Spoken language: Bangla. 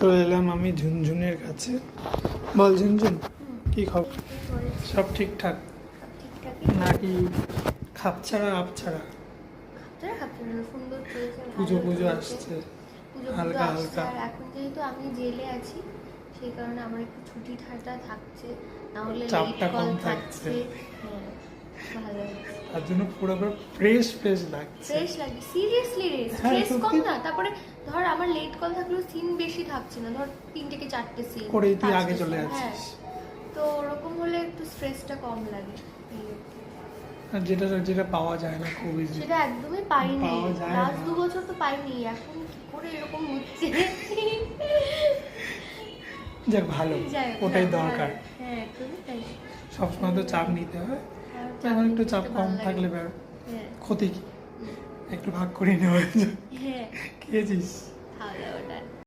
চলে এলাম আমি ঝুনঝুনের কাছে। বল ঝুনঝুন, কি খবর? সব ঠিকঠাক নাকি খাপছাড়া আপছাড়া? পুজো পুজো আসছে, হালকা হালকা। এখন যেহেতু আমি জেলে আছি সেই কারণে আমার একটু ছুটি ঠাটা থাকছে, না হলে চাপটা কম থাকছে। ভালো তার জন্য পুরো ফ্রেশ ফ্রেশ লাগছে। ফ্রেশ লাগছে সিরিয়াসলি রে, স্ট্রেস কম না। তারপরে ধর আমার লেট কল থাকলেও সিন বেশি থাকছে না, ধর 3 থেকে 4টে সিন করেই তুই আগে চলে যাচ্ছিস। তো ওরকম হলে একটু স্ট্রেসটা কম লাগে। আর যেটা যেটা পাওয়া যায় না খুব ইজি, সেটা একদমই পাইনি, লাস্ট 2 বছর তো পাইনি, এখন কি করে এরকম হচ্ছে। যাক ভালো, ওটাই দরকার। হ্যাঁ একদমই তাই। সবসময় তো চাপ নিতে হয়, এখন একটু চাপ কম থাকলে ক্ষতি কি, একটু ভাগ করে নেওয়া। হ্যাঁ খেয়েছিস?